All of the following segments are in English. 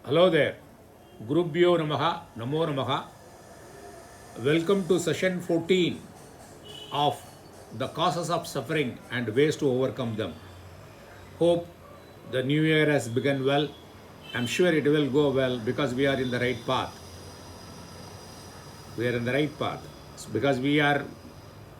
Hello there. Gurubhyo Namaha, Namo Namaha. Welcome to session 14 of the causes of suffering and ways to overcome them. Hope the new year has begun well. I'm sure it will go well because we are in the right path. We are in the right path. Because we are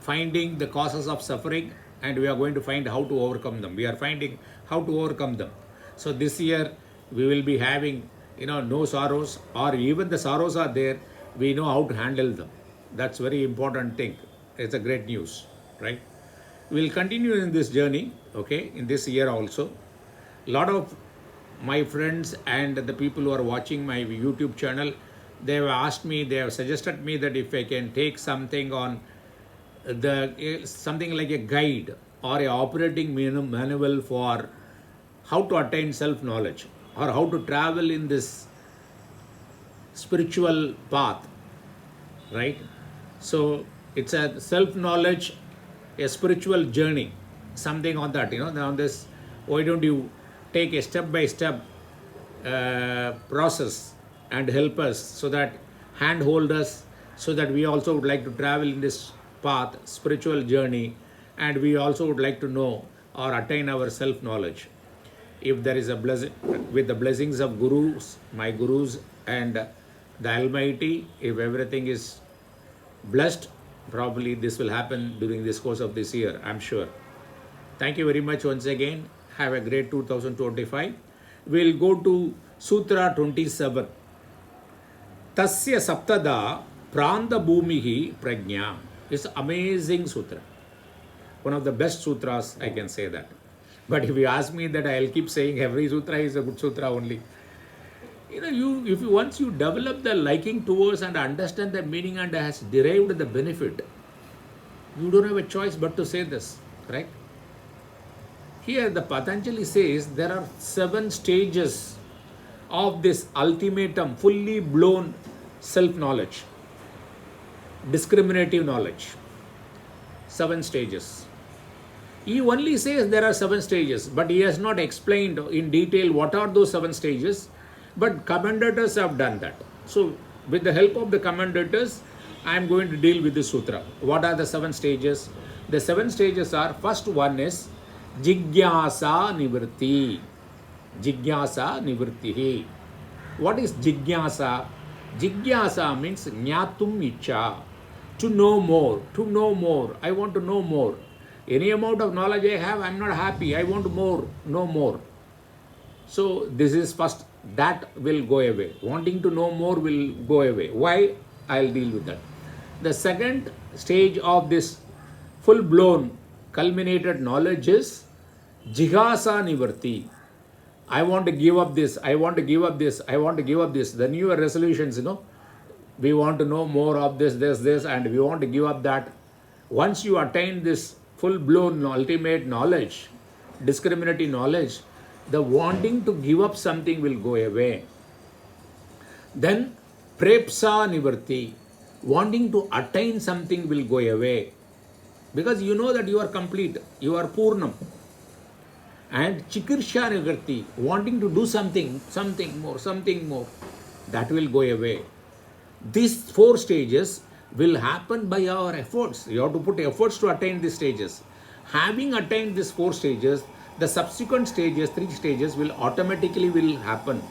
finding the causes of suffering and we are going to find how to overcome them. We are finding how to overcome them. So this year we will be having no sorrows, or even the sorrows are there, we know how to handle them. That's very important thing. It's a great news, right? We'll continue in this journey, okay, in this year also. A lot of my friends and the people who are watching my YouTube channel, they have asked me, they have suggested me that if I can take something on something like a guide or a operating manual for how to attain self knowledge or how to travel in this spiritual path, right? So it's a self knowledge, a spiritual journey, something on that, on this. Why don't you take a step by step process and help us, so that handhold us, so that we also would like to travel in this path, spiritual journey, and we also would like to know or attain our self knowledge. If there is a blessing, with the blessings of gurus, my gurus, and the Almighty, if everything is blessed, probably this will happen during this course of this year, I'm sure. Thank you very much once again. Have a great 2025. We'll go to Sutra 27. Tasya Saptada Pranda Bhumihi Prajna. It's amazing sutra. One of the best sutras, I can say that. But if you ask me, that I'll keep saying every sutra is a good sutra only. Once you develop the liking towards and understand the meaning and has derived the benefit, you don't have a choice but to say this, right? Here the Patanjali says there are 7 stages of this ultimatum, fully blown self-knowledge, discriminative knowledge. 7 stages. He only says there are 7 stages, but he has not explained in detail what are those 7 stages. But commentators have done that. So with the help of the commentators, I am going to deal with this sutra. What are the 7 stages? The 7 stages are, first one is Jigyasa Nivritti. Jigyasa Nivrittihi. What is Jigyasa? Jigyasa means Jnatum Icha. To know more. To know more. I want to know more. Any amount of knowledge I have, I am not happy. I want more. Know more. So this is first. That will go away. Wanting to know more will go away. Why? I'll deal with that. The second stage of this full-blown culminated knowledge is Jigasa Nivarti. I want to give up this. I want to give up this. I want to give up this. The newer resolutions, we want to know more of this, and we want to give up that. Once you attain this full-blown ultimate knowledge, discriminative knowledge, the wanting to give up something will go away. Then Prepsa Nivarti, wanting to attain something will go away. Because you know that you are complete, you are Purnam. And Chikirsha Nivarti, wanting to do something more, that will go away. These 4 stages will happen by our efforts. You have to put efforts to attain these stages. Having attained these 4 stages, the subsequent stages, 3 stages, will automatically happen.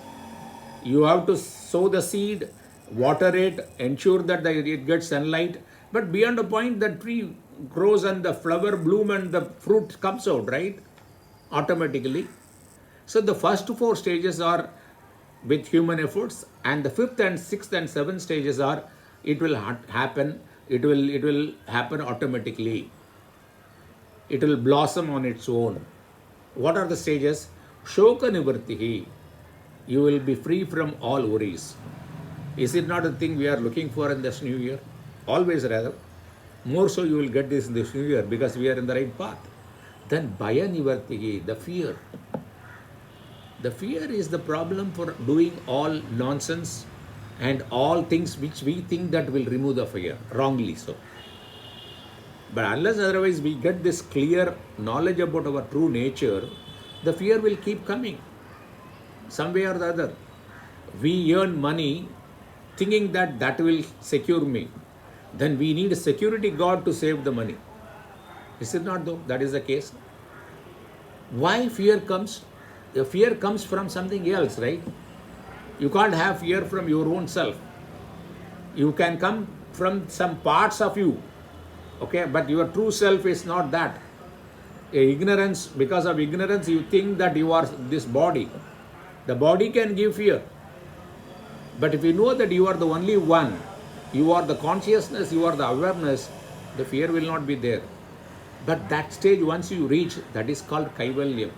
You have to sow the seed, water it, ensure that it gets sunlight. But beyond a point, the tree grows and the flower bloom and the fruit comes out, right? Automatically. So the first 4 stages are with human efforts, and the 5th and 6th and 7th stages are, it will happen. It will happen automatically. It will blossom on its own. What are the stages? Shoka Nivartihi. You will be free from all worries. Is it not a thing we are looking for in this new year? Always rather. More so you will get this in this new year because we are in the right path. Then Bhaya Nivartihi, the fear. The fear is the problem for doing all nonsense and all things which we think that will remove the fear. Wrongly so. But unless otherwise we get this clear knowledge about our true nature, the fear will keep coming some way or the other. we earn money thinking that that will secure me. Then we need a security guard to save the money. Is it not though? That is the case. Why fear comes? The fear comes from something else, right? You can't have fear from your own self. You can come from some parts of you, okay, but your true self is not that. Ignorance, because of ignorance, you think that you are this body. The body can give fear. But if you know that you are the only one, you are the consciousness, you are the awareness, the fear will not be there. But that stage, once you reach, that is called Kaivalyam.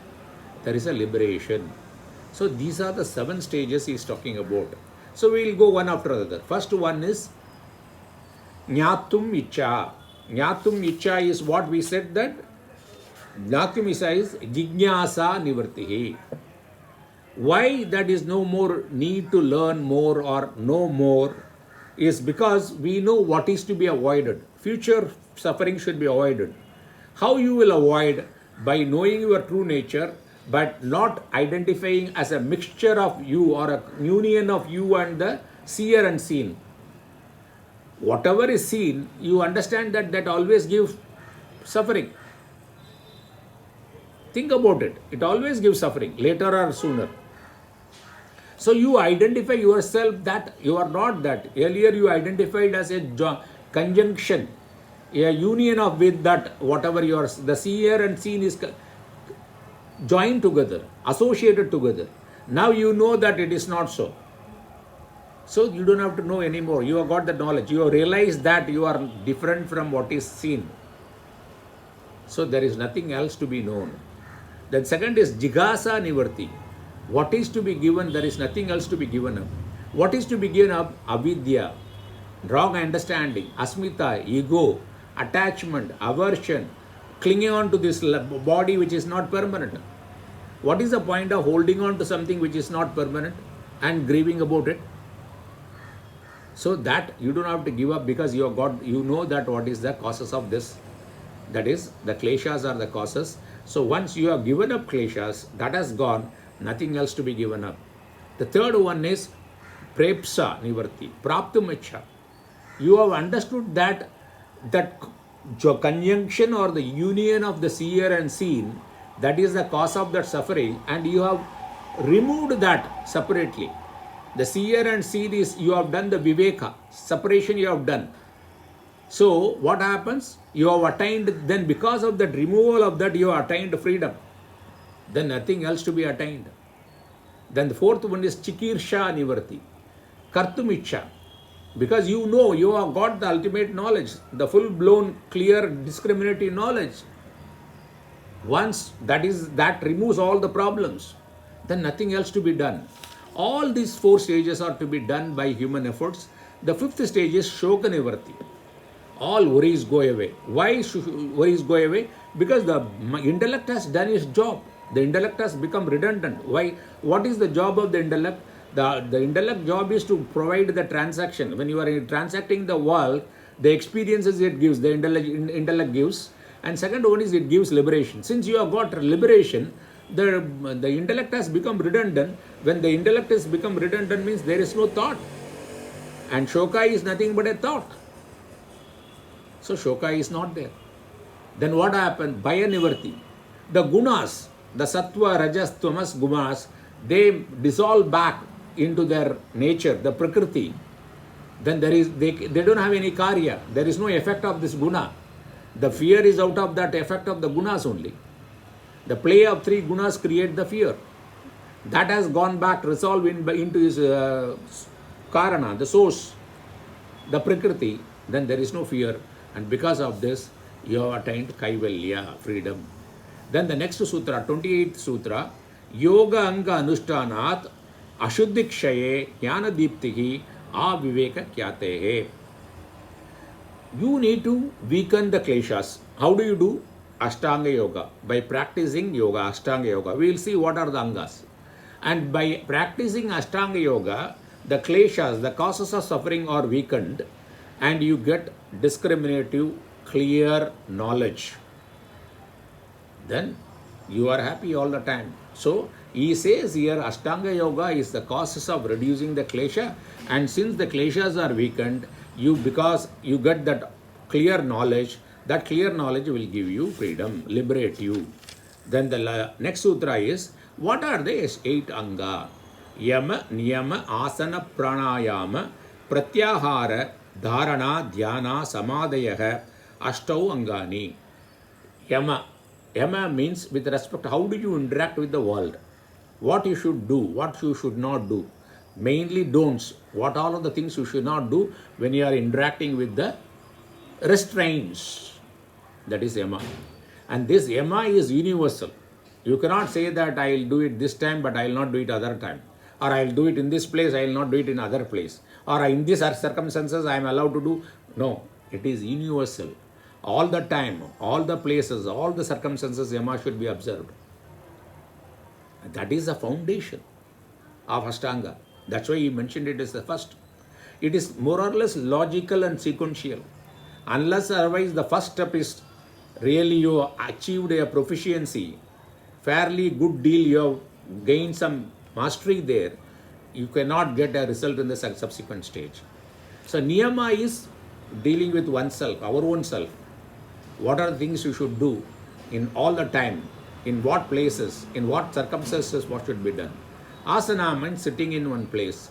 There is a liberation. So these are the 7 stages he is talking about. So we will go one after another. First one is Jnatum Icha. Jnatum Icha is what we said that Jnatum Icha is Jignasa Nivartihi. Why that is no more need to learn more or know more is because we know what is to be avoided. Future suffering should be avoided. How you will avoid? By knowing your true nature, but not identifying as a mixture of you or a union of you and the seer and seen. Whatever is seen, you understand that that always gives suffering. Think about it. It always gives suffering, later or sooner. So you identify yourself that you are not that. Earlier you identified as a conjunction, a union of with that whatever you are. The seer and seen is joined together, associated together. Now you know that it is not so. So you don't have to know anymore. You have got the knowledge. You have realized that you are different from what is seen. So there is nothing else to be known. Then second is Jigasa Nivarti. What is to be given, there is nothing else to be given up. What is to be given up? Avidya, wrong understanding, asmita, ego, attachment, aversion, clinging on to this body which is not permanent. What is the point of holding on to something which is not permanent and grieving about it? So that you don't have to give up, because you have got, you know that what is the causes of this. That is, the kleshas are the causes. So once you have given up kleshas, that has gone, nothing else to be given up. The third one is prepsa nivarti, praptumicha. You have understood that conjunction or the union of the seer and seen, that is the cause of that suffering, and you have removed that separately. The seer and seen is, you have done the viveka, separation you have done. So what happens? You have attained, then because of that removal of that, you have attained freedom. Then nothing else to be attained. Then the fourth one is chikirsha nivarti, kartumicha. Because you know, you have got the ultimate knowledge, the full-blown, clear, discriminating knowledge. Once that removes all the problems, then nothing else to be done. All these 4 stages are to be done by human efforts. The 5th stage is shoka nivarti. All worries go away. Why worries go away? Because the intellect has done its job. The intellect has become redundant. Why? What is the job of the intellect? The intellect job is to provide the transaction. When you are transacting the world, the experiences it gives, the intellect gives. And second one is it gives liberation. Since you have got liberation, the intellect has become redundant. When the intellect has become redundant, means there is no thought. And shoka is nothing but a thought. So shoka is not there. Then what happened? Bhaya nivarti. The gunas, the sattva, rajas, tamas, gunas, they dissolve back into their nature, the prakriti. Then they don't have any karya. There is no effect of this guna. The fear is out of that effect of the gunas only. The play of 3 gunas create the fear. That has gone back, resolved into his karana, the source, the prakriti. Then there is no fear. And because of this, you have attained kaivalya, freedom. Then the next sutra, 28th sutra, yoga anga anushthanat ashuddhikshaye jnana deeptihi aviveka kyatehe. You need to weaken the kleshas. How do you do? Ashtanga yoga. By practicing yoga, Ashtanga yoga. We will see what are the angas. And by practicing Ashtanga yoga, the kleshas, the causes of suffering are weakened, and you get discriminative, clear knowledge. Then you are happy all the time. So He says here Ashtanga Yoga is the causes of reducing the klesha, and since the kleshas are weakened, because you get that clear knowledge, that clear knowledge will give you freedom, liberate you. Then the next sutra is, what are the 8 anga? Yama, Niyama, Asana, Pranayama, Pratyahara, Dharana, Dhyana, Samadhayaha, Ashtau Angani. Yama. Yama means with respect, how do you interact with the world? What you should do, what you should not do. Mainly don'ts. What all of the things you should not do when you are interacting with the restraints. That is Yama. And this Yama is universal. You cannot say that I will do it this time, but I will not do it other time. Or I will do it in this place, I will not do it in other place. Or in these circumstances, I am allowed to do. No, it is universal. All the time, all the places, all the circumstances, Yama should be observed. That is the foundation of Ashtanga. That's why he mentioned it as the first. It is more or less logical and sequential. Unless otherwise the first step is really you achieved a proficiency, fairly good deal, you have gained some mastery there, you cannot get a result in the subsequent stage. So Niyama is dealing with oneself, our own self. What are the things you should do in all the time, in what places, in what circumstances, what should be done. Asana means sitting in one place.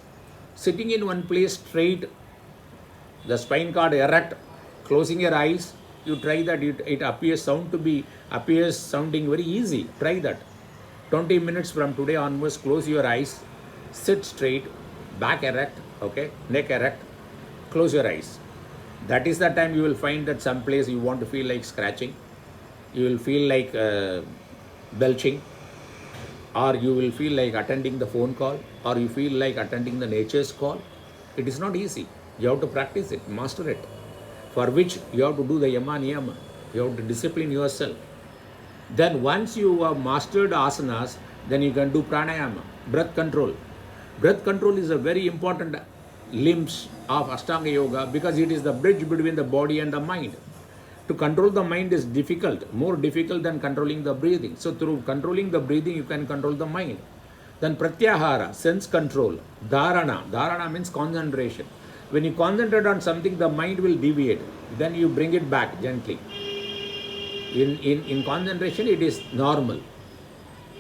Sitting in one place straight, the spine cord erect, closing your eyes, you try that, it appears sounding very easy. Try that. 20 minutes from today onwards, close your eyes, sit straight, back erect, okay, neck erect, close your eyes. That is the time you will find that some place you want to feel like scratching, you will feel like belching, or you will feel like attending the phone call, or you feel like attending the nature's call. It is not easy. You have to practice it, master it, for which you have to do the Yama Niyama. You have to discipline yourself. Then once you have mastered asanas, then you can do pranayama, breath control. Breath control is a very important limbs of Ashtanga Yoga because it is the bridge between the body and the mind. To control the mind is difficult, more difficult than controlling the breathing. So through controlling the breathing, you can control the mind. Then pratyahara, sense control. Dharana means concentration. When you concentrate on something, the mind will deviate. Then you bring it back gently. In concentration, it is normal.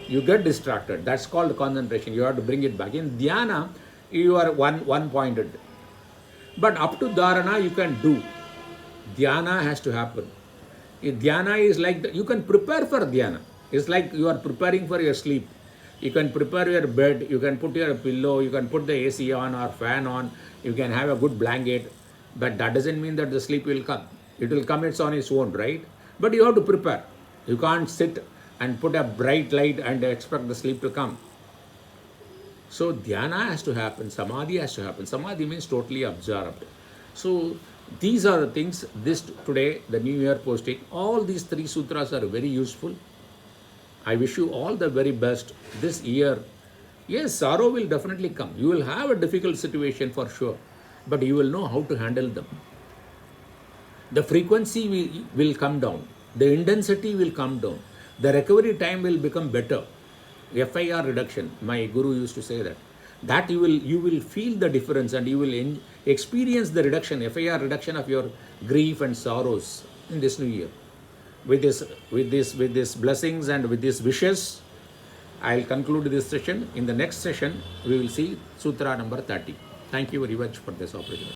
You get distracted. That's called concentration. You have to bring it back. In dhyana, you are one-pointed. But up to dharana, you can do. Dhyana has to happen. Dhyana is like, you can prepare for dhyana. It's like you are preparing for your sleep. You can prepare your bed, you can put your pillow, you can put the AC on or fan on, you can have a good blanket. But that doesn't mean that the sleep will come. It will come on its own, right? But you have to prepare. You can't sit and put a bright light and expect the sleep to come. So dhyana has to happen, samadhi has to happen. Samadhi means totally absorbed. So these are the things, this today, the New Year posting, all these 3 sutras are very useful. I wish you all the very best this year. Yes, sorrow will definitely come. You will have a difficult situation for sure, but you will know how to handle them. The frequency will come down. The intensity will come down. The recovery time will become better. FIR reduction, my guru used to say that. That you will feel the difference and you will experience the reduction, FIR reduction of your grief and sorrows in this new year. With this blessings and with these wishes, I'll conclude this session. In the next session, we will see Sutra number 30. Thank you very much for this opportunity.